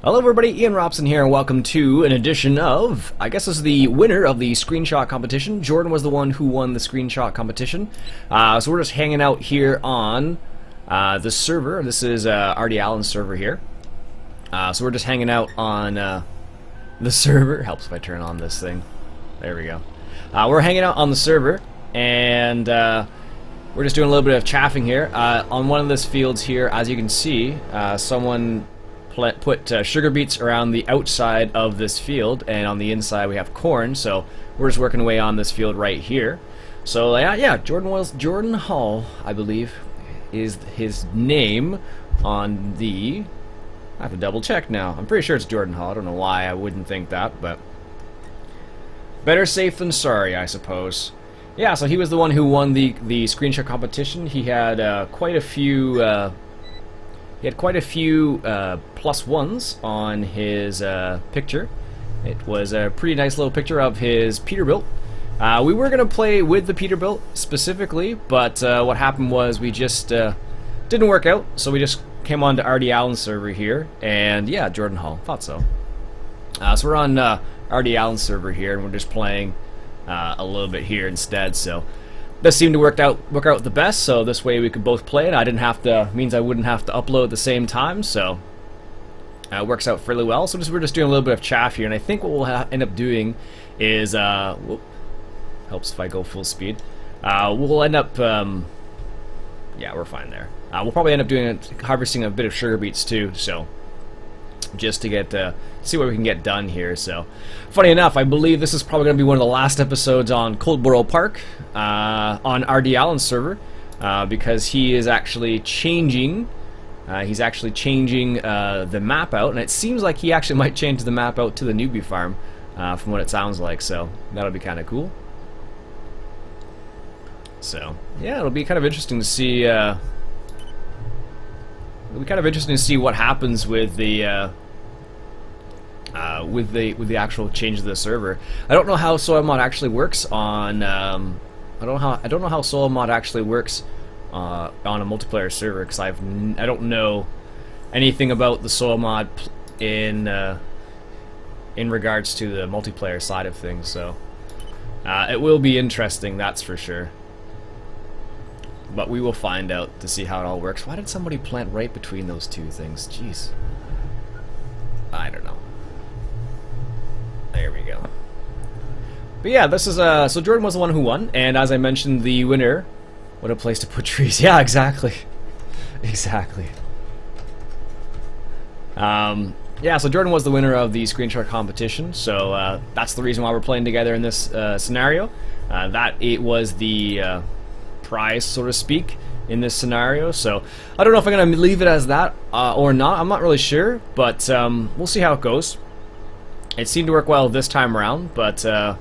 Hello everybody, Iain Robson here, and welcome to an edition of, I guess this is the winner of the screenshot competition. Jordan was the one who won the screenshot competition. So we're just hanging out here on the server. This is Iain's server here. So we're just hanging out on the server. Helps if I turn on this thing. There we go. We're hanging out on the server, and we're just doing a little bit of chaffing here. On one of these fields here, as you can see, someone put sugar beets around the outside of this field, and on the inside we have corn, so we're just working away on this field right here. So yeah, Jordan Hall, I believe, is his name on the... I have to double check now. I'm pretty sure it's Jordan Hall. I don't know why I wouldn't think that, but better safe than sorry, I suppose. Yeah, so he was the one who won the screenshot competition. He had quite a few plus ones on his picture. It was a pretty nice little picture of his Peterbilt. We were going to play with the Peterbilt specifically, but what happened was we just didn't work out, so we just came on to Iain's server here, and yeah, Jordan Hall, thought so. So we're on Iain's server here, and we're just playing a little bit here instead, so this seemed to work out the best, so this way we could both play it. I didn't have to, means I wouldn't have to upload at the same time, so it works out fairly well. So we're just doing a little bit of chaff here, and I think what we'll end up doing is, whoop, helps if I go full speed. We'll end up, yeah, we're fine there. We'll probably end up harvesting a bit of sugar beets too, so just to get see what we can get done here. So, funny enough, I believe this is probably going to be one of the last episodes on Coldborough Park on Iain's server, because he is actually changing. He's actually changing the map out, and it seems like he actually might change the map out to the newbie farm, from what it sounds like. So that'll be kind of cool. So yeah, it'll be kind of interesting to see. It'll be kind of interesting to see what happens with the actual change of the server. I don't know how soil mod actually works on. I don't know how soil mod actually works on a multiplayer server, because I don't know anything about the soil mod in regards to the multiplayer side of things. So it will be interesting, that's for sure. But we will find out to see how it all works. Why did somebody plant right between those two things? Jeez. I don't know. There we go. But yeah, this is so Jordan was the one who won, and as I mentioned, the winner. What a place to put trees. Yeah, exactly. Exactly. Yeah, so Jordan was the winner of the screenshot competition, so that's the reason why we're playing together in this scenario. That it was the prize, so to speak, in this scenario. So I don't know if I'm going to leave it as that or not. I'm not really sure, but we'll see how it goes. It seemed to work well this time around, but not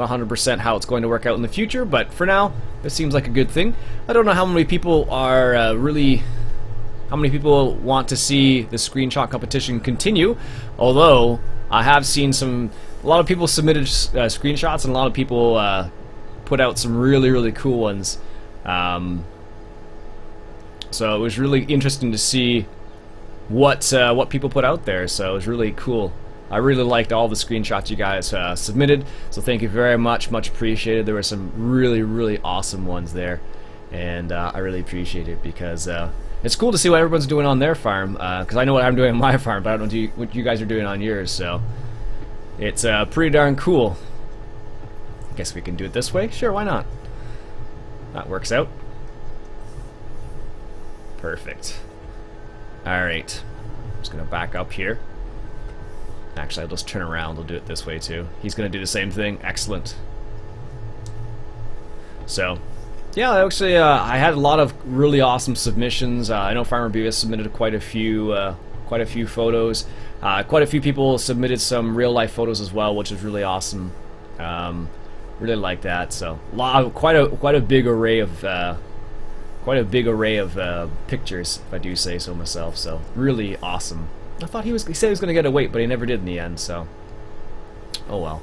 100% how it's going to work out in the future. But for now, this seems like a good thing. I don't know how many people are how many people want to see the screenshot competition continue, although I have seen a lot of people submitted screenshots, and a lot of people put out some really cool ones. So it was really interesting to see what people put out there. So it was really cool. I really liked all the screenshots you guys submitted. So thank you very much, much appreciated. There were some really awesome ones there, and I really appreciate it, because it's cool to see what everyone's doing on their farm. Because I know what I'm doing on my farm, but I don't know what you guys are doing on yours. So it's pretty darn cool. I guess we can do it this way. Sure, why not? That works out. Perfect. Alright. I'm just going to back up here. Actually, I'll just turn around. We'll do it this way too. He's going to do the same thing. Excellent. So, yeah, actually, I had a lot of really awesome submissions. I know Farmer Beavis submitted quite a few photos. Quite a few people submitted some real-life photos as well, which is really awesome. Really like that. So quite a big array of pictures, if I do say so myself. So really awesome. I thought he said he was going to get a weight, but he never did in the end. So oh well.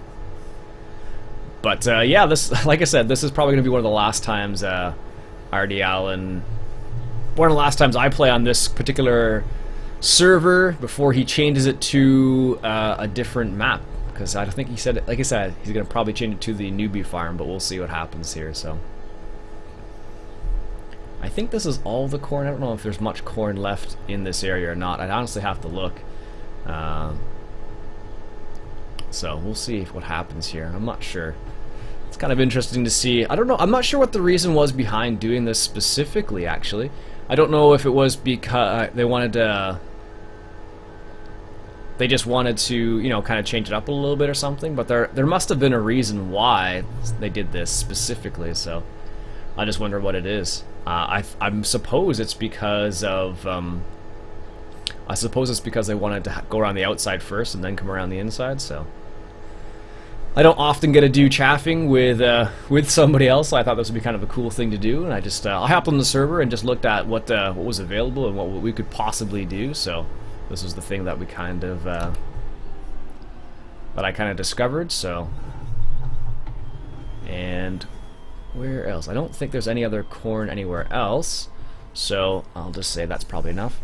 But yeah, this, like I said, this is probably going to be one of the last times Iain one of the last times I play on this particular server before he changes it to a different map. Because I think he said, like I said, he's going to probably change it to the newbie farm, but we'll see what happens here. So I think this is all the corn. I don't know if there's much corn left in this area or not. I'd honestly have to look. So we'll see what happens here. I'm not sure. It's kind of interesting to see. I don't know. I'm not sure what the reason was behind doing this specifically, actually. I don't know if it was because they wanted to... They just wanted to, you know, kind of change it up a little bit or something, but there must have been a reason why they did this specifically, so I just wonder what it is. I suppose it's because of, I suppose it's because they wanted to go around the outside first and then come around the inside, so. I don't often get to do chaffing with somebody else, so I thought this would be kind of a cool thing to do, and I just, I hopped on the server and just looked at what was available and what we could possibly do, so. This was the thing that we kind of, that I kind of discovered, so. And where else? I don't think there's any other corn anywhere else, so I'll just say that's probably enough.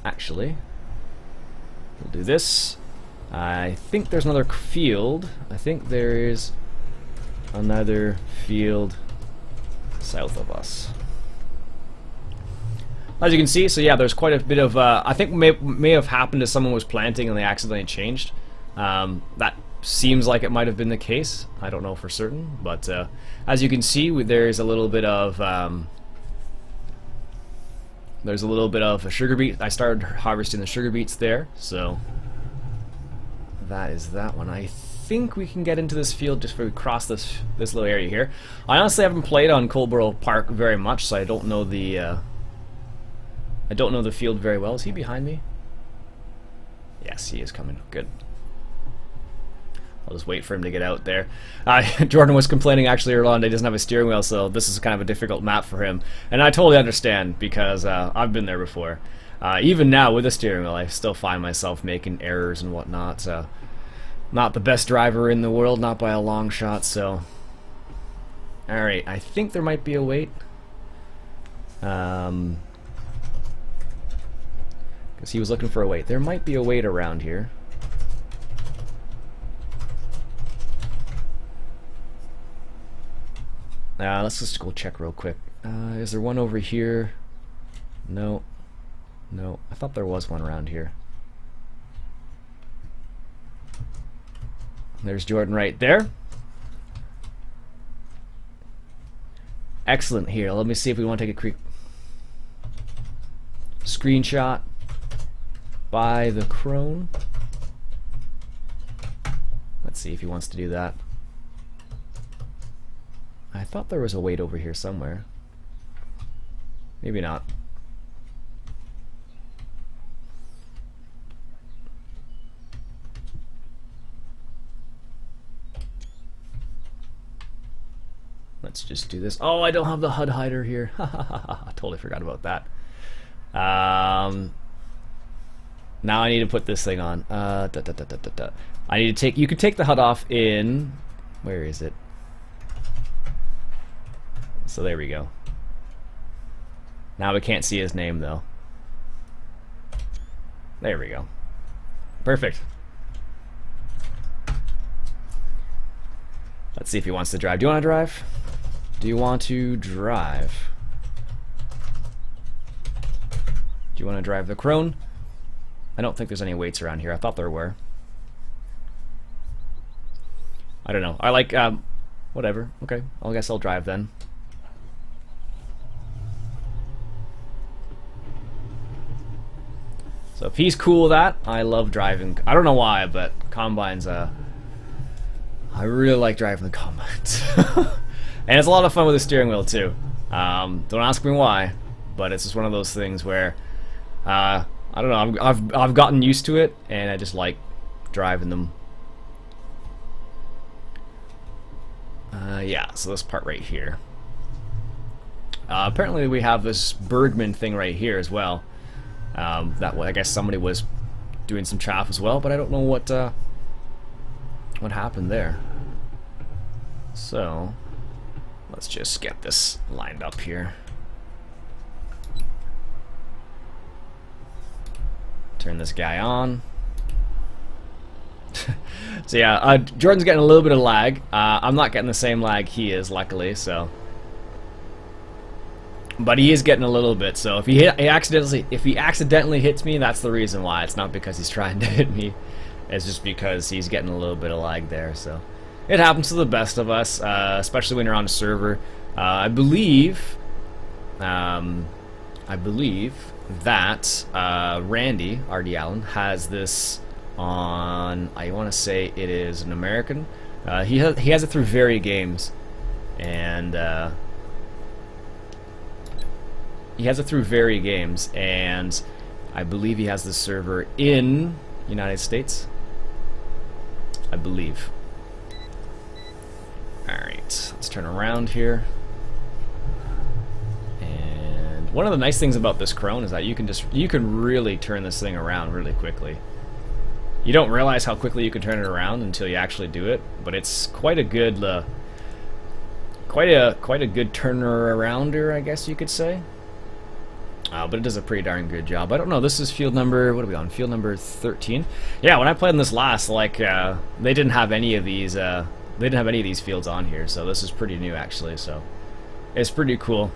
Actually, we'll do this. I think there's another field. I think there's another field south of us. As you can see, so yeah, there's quite a bit of, I think may have happened as someone was planting and they accidentally changed. That seems like it might have been the case. I don't know for certain, but as you can see, there's a little bit of, a sugar beet. I started harvesting the sugar beets there, so that is that one. I think we can get into this field just before we cross this little area here. I honestly haven't played on Coldborough Park very much, so I don't know the field very well. Is he behind me? Yes, he is coming. Good. I'll just wait for him to get out there. Jordan was complaining actually earlier on that he doesn't have a steering wheel, so this is kind of a difficult map for him. And I totally understand because I've been there before. Even now with a steering wheel, I still find myself making errors and whatnot. Not the best driver in the world, not by a long shot, so... Alright, I think there might be a wait. Because he was looking for a wait. There might be a wait around here. Let's just go check real quick. Is there one over here? No. No. I thought there was one around here. There's Jordan right there. Excellent. Here, let me see if we want to take a quick screenshot by the crone. Let's see if he wants to do that. I thought there was a wait over here somewhere. Maybe not. Let's just do this. Oh, I don't have the HUD hider here. I totally forgot about that. Now I need to put this thing on. I need to take. You could take the HUD off in. Where is it? So there we go. Now we can't see his name though. There we go. Perfect. Let's see if he wants to drive. Do you want to drive? Do you want to drive? Do you want to drive the crone? I don't think there's any weights around here. I thought there were. I don't know. I like, whatever. Okay, I guess I'll drive then. So if he's cool with that, I love driving. I don't know why, but combines, I really like driving the combines. And it's a lot of fun with the steering wheel too. Don't ask me why, but it's just one of those things where, I don't know, I've gotten used to it, and I just like driving them. Yeah, so this part right here. Apparently we have this Bergman thing right here as well. That way, I guess somebody was doing some chaff as well, but I don't know what happened there. So let's just get this lined up here. Turn this guy on. So yeah, Jordan's getting a little bit of lag. I'm not getting the same lag he is, luckily. So, but he is getting a little bit. So if he accidentally hits me, that's the reason why. It's not because he's trying to hit me. It's just because he's getting a little bit of lag there. So it happens to the best of us, especially when you're on a server. I believe that Randy Iain has this on, I want to say it is an American. He has it through Very Games, and he has it through Very Games, and I believe he has this server in United States. I believe. All right, let's turn around here. And one of the nice things about this Crone is that you can really turn this thing around really quickly. You don't realize how quickly you can turn it around until you actually do it, but it's quite a good quite a good turner arounder, I guess you could say. But it does a pretty darn good job. I don't know, this is field number, what are we on? Field number 13? Yeah, when I played in this last, like, they didn't have any of these fields on here, so this is pretty new actually, so it's pretty cool.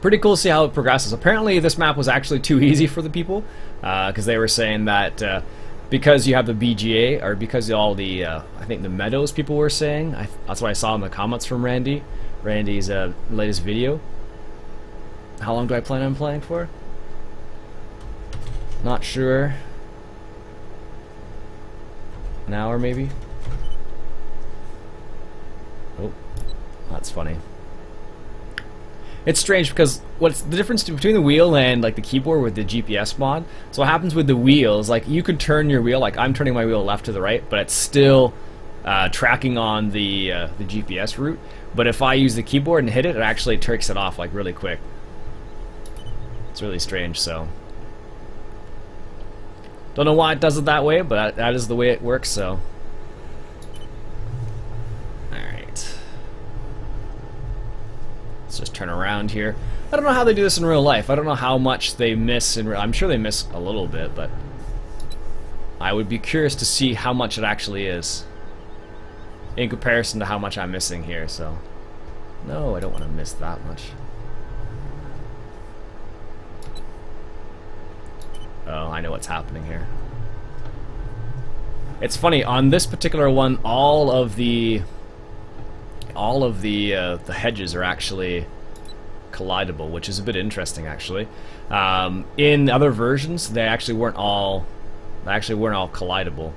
Pretty cool to see how it progresses. Apparently this map was actually too easy for the people, because they were saying that because you have the BGA, or because of all the, I think the meadows people were saying, that's what I saw in the comments from Randy's latest video. How long do I plan on playing for? Not sure. An hour maybe? Oh, that's funny. It's strange because what's the difference between the wheel and like the keyboard with the GPS mod? So what happens with the wheels, like you can turn your wheel, like I'm turning my wheel left to the right, but it's still tracking on the GPS route. But if I use the keyboard and hit it, it actually takes it off like really quick. It's really strange, so don't know why it does it that way, but that is the way it works, so. Alright. Let's just turn around here. I don't know how they do this in real life. I don't know how much they miss in real. I'm sure they miss a little bit, but I would be curious to see how much it actually is in comparison to how much I'm missing here, so. No, I don't want to miss that much. Oh, I know what's happening here. It's funny, on this particular one, all of the hedges are actually collidable, which is a bit interesting, actually. In other versions, they actually weren't all collidable.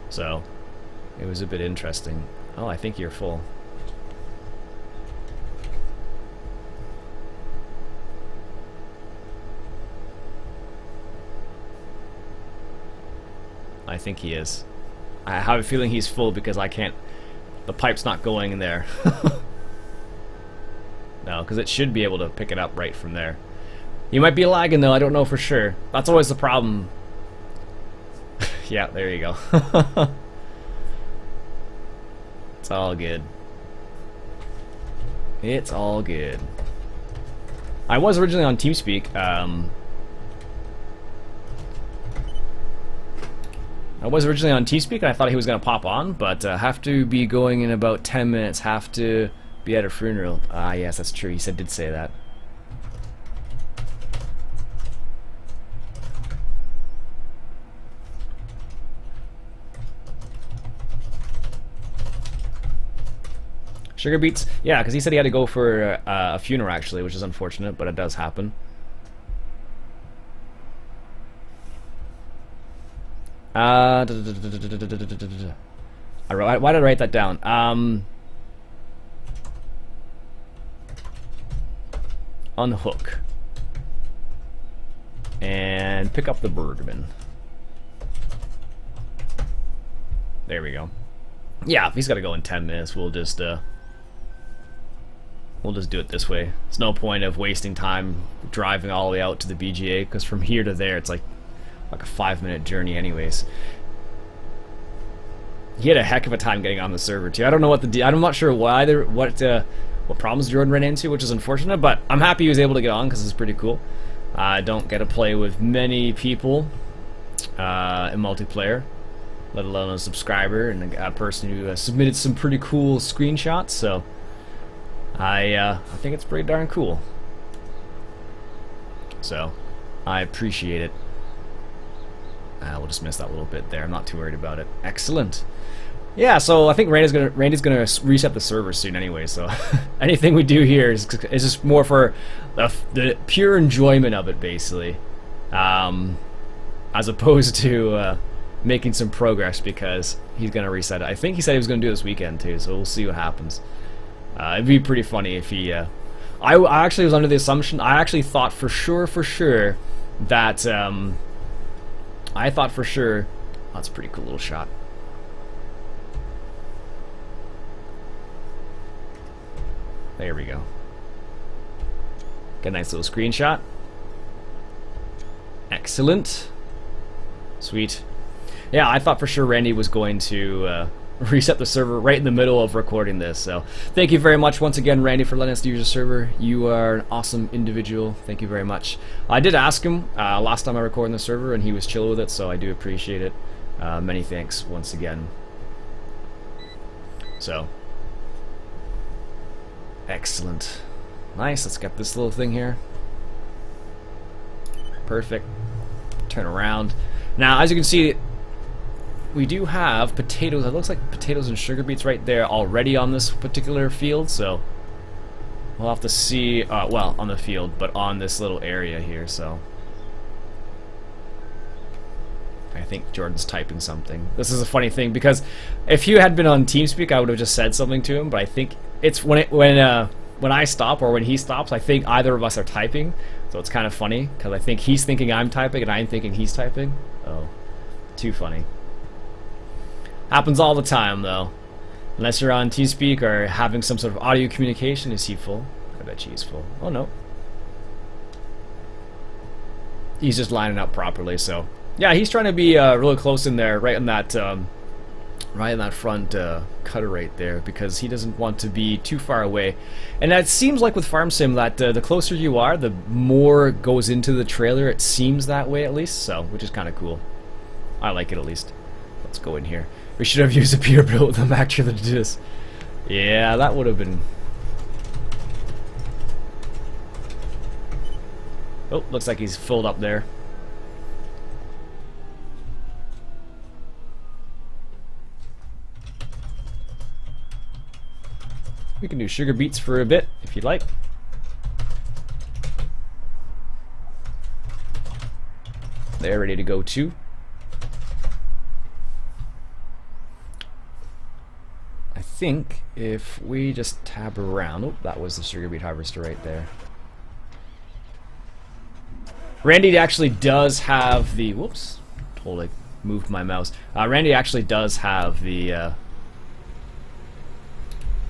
So it was a bit interesting. Oh, I think you're full. I think he is. I have a feeling he's full because I can't. The pipe's not going in there. No, because it should be able to pick it up right from there. You might be lagging though, I don't know for sure. That's always the problem. Yeah, there you go. It's all good. It's all good. I was originally on TeamSpeak. I was originally on TeamSpeak and I thought he was going to pop on, but have to be going in about 10 minutes, have to be at a funeral. Ah, yes, that's true. He did say that. Sugar beets? Yeah, because he said he had to go for a funeral actually, which is unfortunate, but it does happen. Why did I write that down? Unhook. And pick up the Bergman. There we go. Yeah, if he's got to go in 10 minutes, we'll just do it this way. There's no point of wasting time driving all the way out to the BGA, because from here to there, it's like a 5-minute journey anyways. He had a heck of a time getting on the server too. I don't know what I'm not sure why what problems Jordan ran into, which is unfortunate, but I'm happy he was able to get on because it's pretty cool. I don't get to play with many people in multiplayer, let alone a subscriber and a person who submitted some pretty cool screenshots. So I think it's pretty darn cool. So I appreciate it. We'll just miss that little bit there. I'm not too worried about it. Excellent. Yeah, so I think Randy's gonna reset the server soon anyway. So anything we do here is just more for the pure enjoyment of it, basically, as opposed to making some progress, because he's gonna reset it. I think he said he was gonna do it this weekend too. So we'll see what happens. It'd be pretty funny if he. I actually was under the assumption. I actually thought for sure that. I thought for sure. Oh, that's a pretty cool little shot. There we go. Get a nice little screenshot. Excellent. Sweet. Yeah, I thought for sure Randy was going to reset the server right in the middle of recording this. So thank you very much once again, Randy, for letting us use your server. You are an awesome individual. Thank you very much. I did ask him last time I recorded on the server, and he was chill with it, so I do appreciate it. Many thanks once again. So excellent. Nice. Let's get this little thing here. Perfect. Turn around. Now, as you can see, we do have potatoes. It looks like potatoes and sugar beets right there already on this particular field, so we'll have to see, well, on the field, but on this little area here, so I think Jordan's typing something. This is a funny thing, because if you had been on TeamSpeak, I would have just said something to him, but I think it's when I stop or when he stops, I think either of us are typing, so it's kind of funny, because I think he's thinking I'm typing and I'm thinking he's typing. Oh, too funny. Happens all the time, though. Unless you're on TeamSpeak or having some sort of audio communication. Is he full? I bet he's full. Oh, no. He's just lining up properly, so... Yeah, he's trying to be really close in there, right in that front cutter right there, because he doesn't want to be too far away. And it seems like with Farm Sim that the closer you are, the more goes into the trailer. It seems that way, at least, so, which is kind of cool. I like it, at least. Let's go in here. We should have used a Peterbilt with a Mac trailer to do this. Yeah, that would have been... Oh, looks like he's filled up there. We can do sugar beets for a bit, if you'd like. They're ready to go too. I think if we just tab around... Oh, that was the sugar beet harvester right there. Randy actually does have the... Whoops. Totally moved my mouse. Randy actually does have the...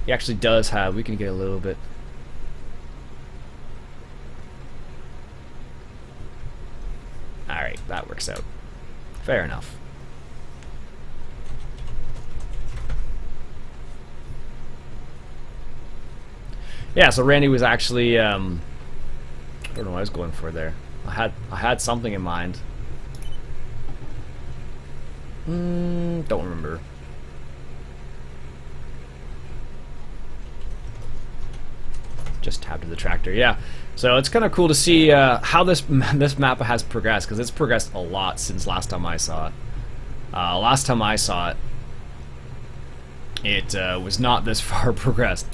He actually does have... We can get a little bit... Alright, that works out. Fair enough. Yeah, so Randy was actually... I don't know what I was going for there. I had something in mind. Don't remember. Just tab to the tractor. Yeah, so it's kind of cool to see how this map has progressed, because it's progressed a lot since last time I saw it. Last time I saw it, it was not this far progressed.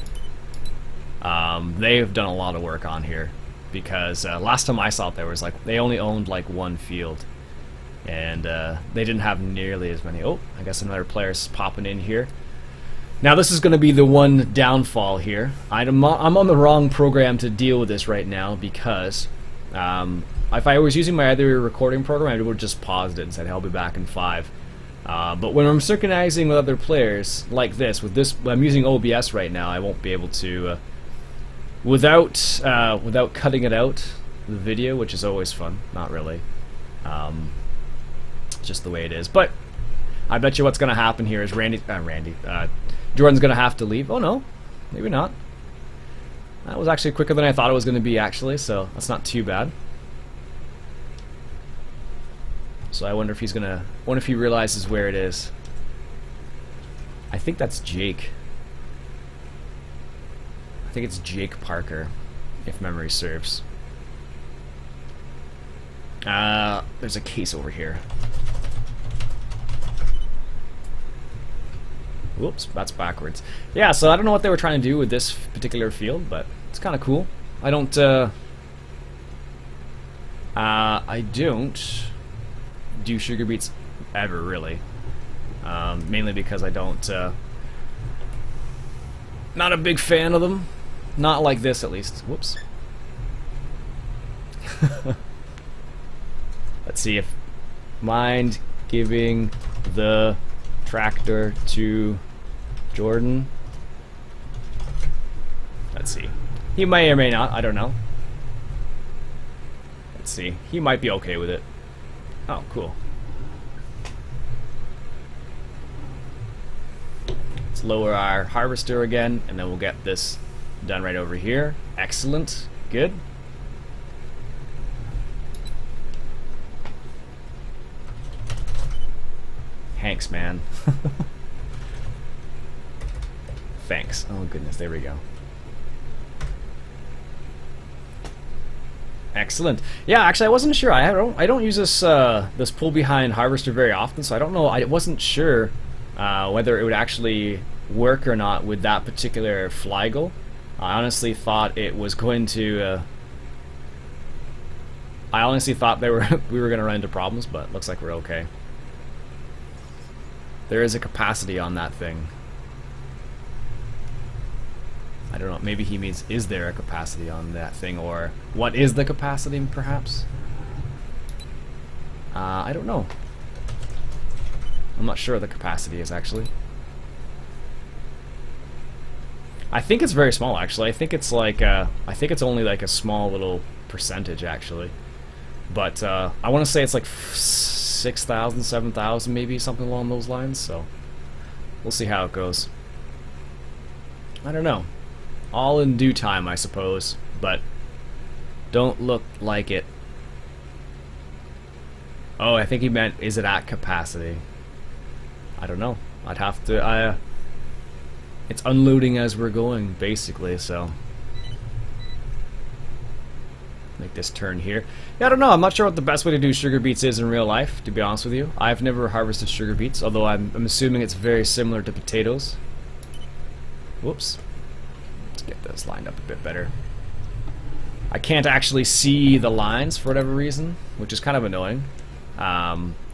They've done a lot of work on here, because last time I saw it, there was like they only owned like one field, and they didn't have nearly as many. Oh, I guess another player's popping in here. Now this is going to be the one downfall here. I'm on the wrong program to deal with this right now, because if I was using my other recording program, I would have just paused it and said I'll be back in 5. But when I'm synchronizing with other players like this, I'm using OBS right now. I won't be able to, without cutting it out, the video, which is always fun. Not really, just the way it is. But I bet you what's going to happen here is Jordan's going to have to leave. Oh no, maybe not. That was actually quicker than I thought it was going to be, actually, so that's not too bad. So I wonder if he's gonna, wonder if he realizes where it is. I think that's Jake. I think it's Jake Parker, if memory serves. There's a case over here. Whoops, that's backwards. Yeah, so I don't know what they were trying to do with this particular field, but it's kind of cool. I don't do sugar beets ever, really. Mainly because I don't, not a big fan of them. Not like this, at least. Whoops. Let's see if mind giving the tractor to Jordan. Let's see. He may or may not. I don't know. Let's see. He might be okay with it. Oh, cool. Let's lower our harvester again, and then we'll get this done right over here. Excellent. Good. Thanks, man. Thanks. Oh goodness, there we go. Excellent. Yeah, actually, I wasn't sure. I don't use this this pull behind harvester very often, so I don't know. I wasn't sure whether it would actually work or not with that particular Flygle. I honestly thought it was going to. I honestly thought we were going to run into problems, but looks like we're okay. There is a capacity on that thing. I don't know, maybe he means, is there a capacity on that thing, or what is the capacity, perhaps? I don't know. I'm not sure what the capacity is, actually. I think it's very small, actually. I think it's like, I think it's only like a small little percentage, actually. But, I want to say it's like 6,000, 7,000, maybe, something along those lines, so we'll see how it goes. I don't know. All in due time, I suppose, but don't look like it. Oh, I think he meant, is it at capacity? I don't know. I'd have to, it's unloading as we're going, basically, so. Make this turn here. Yeah, I don't know. I'm not sure what the best way to do sugar beets is in real life, to be honest with you. I've never harvested sugar beets, although I'm assuming it's very similar to potatoes. Whoops. Let's get this lined up a bit better. I can't actually see the lines for whatever reason, which is kind of annoying.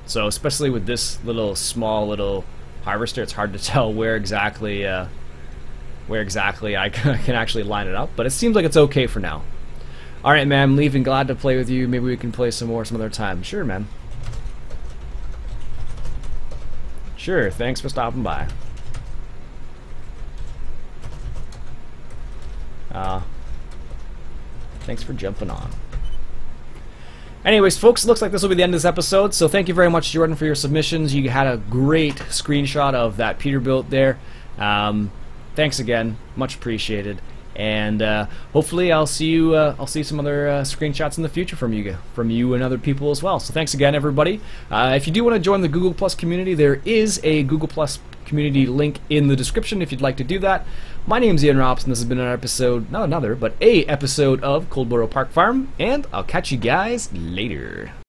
So especially with this small little harvester, it's hard to tell where exactly I can actually line it up. But it seems like it's okay for now. Alright, man, I'm leaving. Glad to play with you. Maybe we can play some more some other time. Sure, man. Sure, thanks for stopping by. Thanks for jumping on. Anyways, folks, looks like this will be the end of this episode. So thank you very much, Jordan, for your submissions. You had a great screenshot of that Peterbilt there. Thanks again. Much appreciated. And hopefully I'll see you. I'll see some other screenshots in the future from you and other people as well. So thanks again, everybody. If you do want to join the Google Plus community, there is a Google Plus community link in the description if you'd like to do that. My name's Iain Robson. This has been an episode, not another, but a episode of Coldborough Park Farm, and I'll catch you guys later.